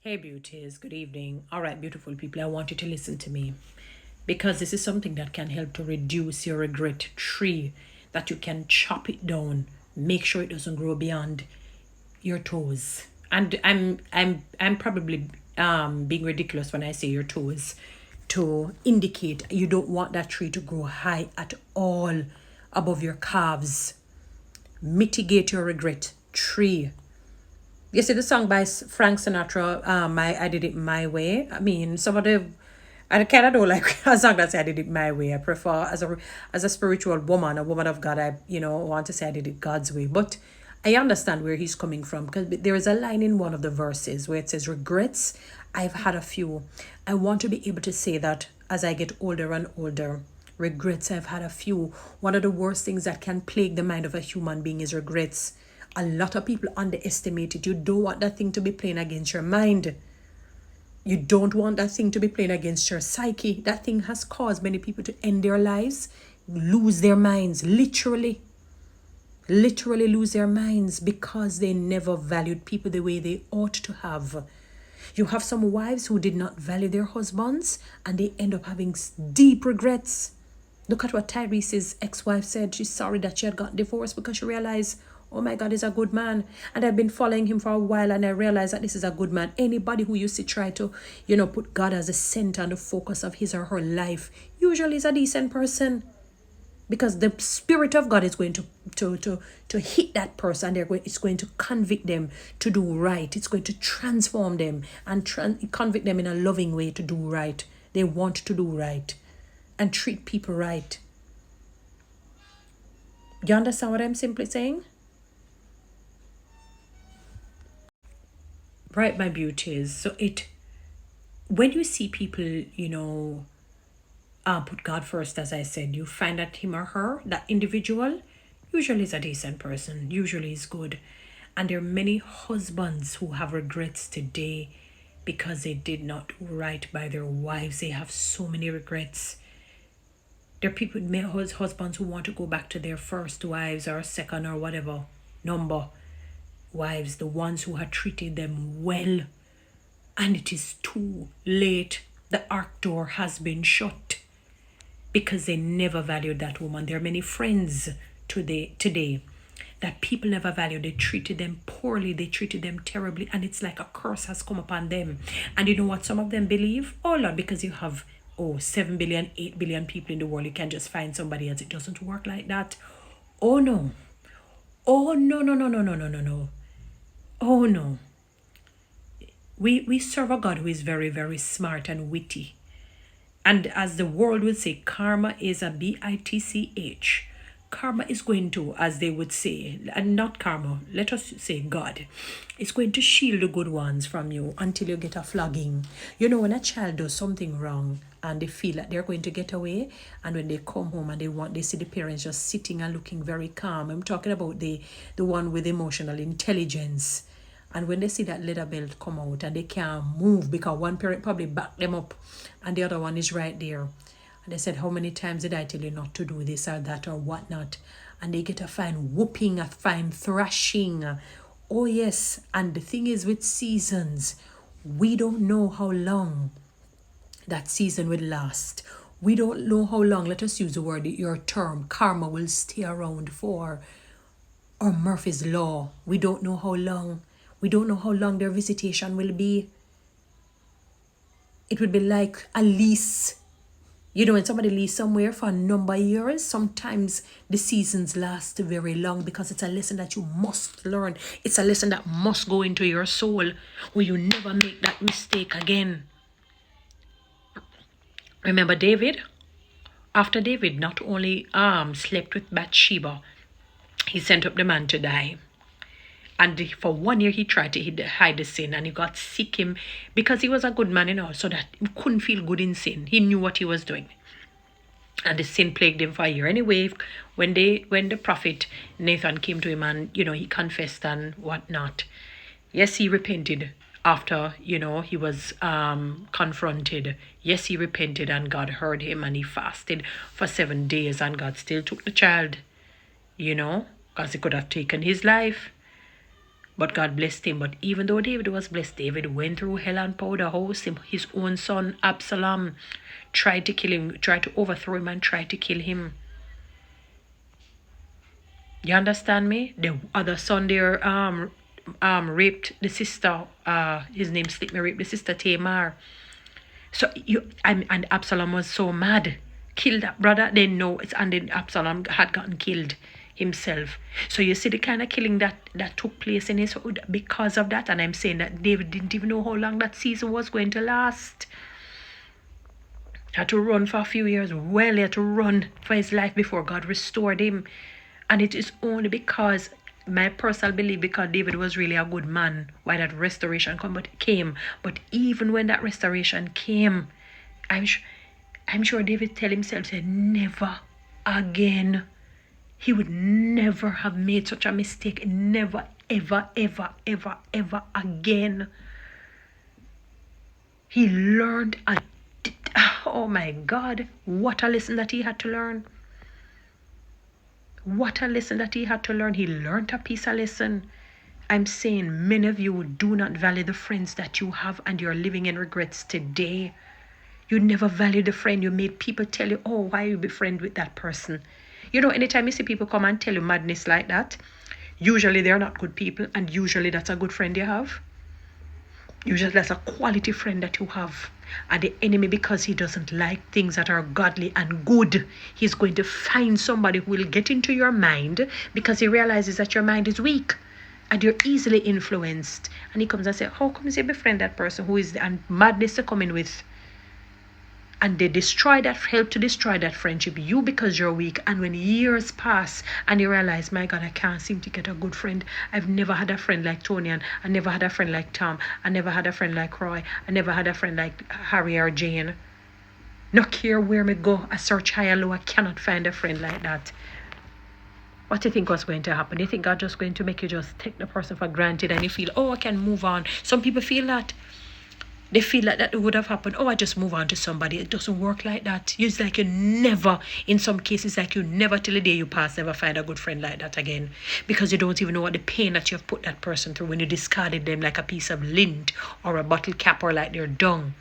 Hey, beauties, good evening. All right, beautiful people, I want you to listen to me because this is something that can help to reduce your regret tree, that you can chop it down, make sure it doesn't grow beyond your toes. And I'm probably being ridiculous when I say your toes, to indicate you don't want that tree to grow high at all above your calves. Mitigate your regret tree. You see the song by Frank Sinatra, I Did It My Way. I mean, some of the, I kind of don't like a song that say I did it my way. I prefer, as a spiritual woman, a woman of God, I want to say I did it God's way. But I understand where he's coming from, because there is a line in one of the verses where it says, regrets, I've had a few. I want to be able to say that as I get older and older. Regrets, I've had a few. One of the worst things that can plague the mind of a human being is regrets. A lot of people underestimate it. You don't want that thing to be playing against your mind. You don't want that thing to be playing against your psyche. That thing has caused many people to end their lives, lose their minds, literally lose their minds, because they never valued people the way they ought to have. You have some wives who did not value their husbands, and they end up having deep regrets. Look at what Tyrese's ex-wife said. She's sorry that she had gotten divorced because she realized, oh my God, he's a good man. And I've been following him for a while, and I realized that this is a good man. Anybody who used to try to, put God as the center and the focus of his or her life, usually is a decent person. Because the Spirit of God is going to hit that person. It's going to convict them to do right. It's going to transform them and convict them in a loving way to do right. They want to do right and treat people right. You understand what I'm simply saying? Right, my beauties. So when you see people, put God first, as I said, you find that him or her, that individual, usually is a decent person, usually is good. And there are many husbands who have regrets today because they did not do right by their wives. They have so many regrets. There are people, husbands who want to go back to their first wives or second or whatever number wives, the ones who had treated them well. And it is too late. The ark door has been shut because they never valued that woman. There are many friends today that people never valued. They treated them poorly. They treated them terribly. And it's like a curse has come upon them. And you know what some of them believe? Oh Lord, because you have 7 billion, 8 billion people in the world, you can just find somebody else. It doesn't work like that. Oh no. Oh no, no, no, no, no, no, no, no. Oh no. We serve a God who is very, very smart and witty. And as the world would say, karma is a bitch. Karma is going to, as they would say, and not karma, let us say God, it's going to shield the good ones from you until you get a flogging. You know, when a child does something wrong and they feel that they're going to get away, and when they come home and they see the parents just sitting and looking very calm. I'm talking about the one with emotional intelligence. And when they see that leather belt come out and they can't move because one parent probably backed them up and the other one is right there. And they said, how many times did I tell you not to do this or that or whatnot? And they get a fine whooping, a fine thrashing. Oh yes, and the thing is with seasons, we don't know how long that season will last. We don't know how long, let us use the word, your term, karma will stay around for, or Murphy's Law. We don't know how long. We don't know how long their visitation will be. It would be like a lease. When somebody leaves somewhere for a number of years, sometimes the seasons last very long because it's a lesson that you must learn. It's a lesson that must go into your soul where you never make that mistake again. Remember David? After David not only slept with Bathsheba, he sent up the man to die. And for 1 year, he tried to hide the sin, and he got sick because he was a good man, so that he couldn't feel good in sin. He knew what he was doing. And the sin plagued him for a year. Anyway, when the prophet Nathan came to him and, he confessed and whatnot, yes, he repented after, he was confronted. Yes, he repented and God heard him and he fasted for 7 days and God still took the child, because he could have taken his life. But God blessed him. But even though David was blessed, David went through hell and powder house. His own son, Absalom, tried to kill him, tried to overthrow him and tried to kill him. You understand me? The other son there raped the sister, his name slipped me, raped the sister Tamar. So and Absalom was so mad, killed that brother. They know it's, and then Absalom had gotten killed himself. So you see the kind of killing that took place in his, because of that. And I'm saying that David didn't even know how long that season was going to last. Had to run for a few years. Well, he had to run for his life before God restored him. And it is only because, my personal belief, because David was really a good man, why that restoration came. But even when that restoration came, I'm sure David tell himself, said, never again. He would never have made such a mistake. Never, ever, ever, ever, ever again. He learned oh my God, what a lesson that he had to learn. What a lesson that he had to learn. He learned a piece of lesson. I'm saying many of you do not value the friends that you have, and you're living in regrets today. You never valued the friend. You made people tell you, oh, why you be friend with that person? You know, anytime you see people come and tell you madness like that, usually they're not good people, and usually that's a good friend you have. Usually that's a quality friend that you have. And the enemy, because he doesn't like things that are godly and good, he's going to find somebody who will get into your mind, because he realizes that your mind is weak and you're easily influenced. And he comes and says, how come you befriend that person who is, and madness to come in with? And they help to destroy that friendship, you, because you're weak. And when years pass and you realize, my God, I can't seem to get a good friend. I've never had a friend like Toni-Ann. I never had a friend like Tom. I never had a friend like Roy. I never had a friend like Harry or Jane. No care where me go, I search high and low, I cannot find a friend like that. What do you think was going to happen? Do you think God just going to make you just take the person for granted and you feel, oh, I can move on? Some people feel that. They feel like that would have happened. Oh, I just move on to somebody. It doesn't work like that. It's like you never, in some cases, like you never till the day you pass, never find a good friend like that again. Because you don't even know what the pain that you have put that person through when you discarded them like a piece of lint or a bottle cap or like their dung.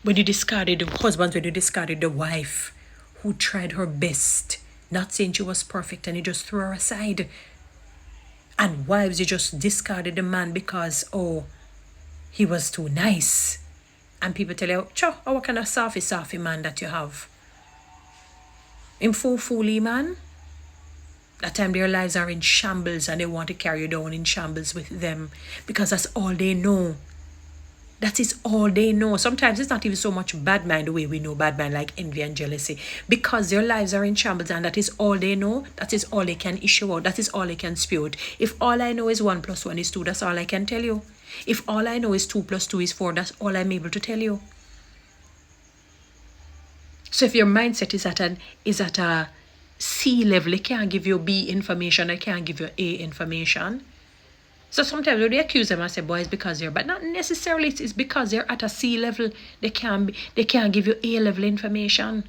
When you discarded the husbands, when you discarded the wife who tried her best, not saying she was perfect, and you just threw her aside. And wives, you just discarded the man because, oh, he was too nice. And people tell you, what kind of softy man that you have? Him fooly man. That time their lives are in shambles and they want to carry you down in shambles with them, because that's all they know. That is all they know. Sometimes it's not even so much bad mind the way we know bad mind, like envy and jealousy, because their lives are in shambles and that is all they know. That is all they can issue out. That is all they can spew out. If all I know is 1 + 1 is 2, that's all I can tell you. If all I know is 2 + 2 is 4, that's all I'm able to tell you. So if your mindset is at a C level, it can't give you B information, it can't give you A information. So sometimes when they accuse them, I say, boy, it's because they're, but not necessarily it's because they're at a C level. They can't give you A level information.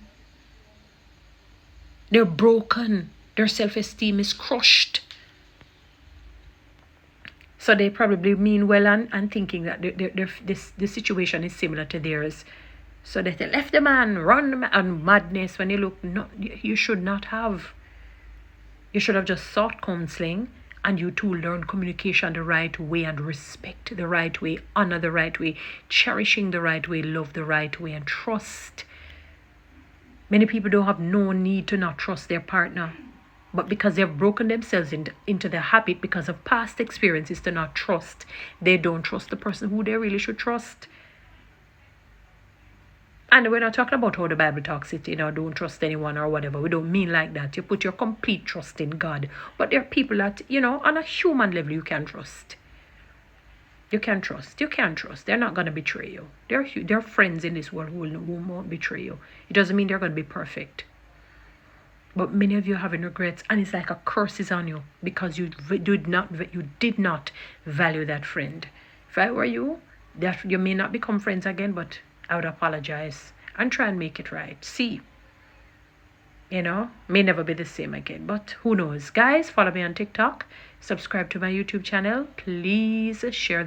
They're broken. Their self-esteem is crushed. So they probably mean well and thinking that the situation is similar to theirs. So they left the man, run and madness. When you look, you should not have. You should have just sought counseling. And you too learn communication the right way and respect the right way, honor the right way, cherishing the right way, love the right way, and trust. Many people don't have no need to not trust their partner, but because they've broken themselves into the habit because of past experiences to not trust, they don't trust the person who they really should trust. And we're not talking about how the Bible talks it, don't trust anyone or whatever. We don't mean like that. You put your complete trust in God. But there are people that, on a human level, you can trust. You can trust. You can trust. They're not going to betray you. There are friends in this world who won't betray you. It doesn't mean they're going to be perfect. But many of you are having regrets, and it's like a curse is on you because you did not value that friend. If I were you, that you may not become friends again, but I would apologize and try and make it right. See, may never be the same again. But who knows? Guys, follow me on TikTok, subscribe to my YouTube channel. Please share this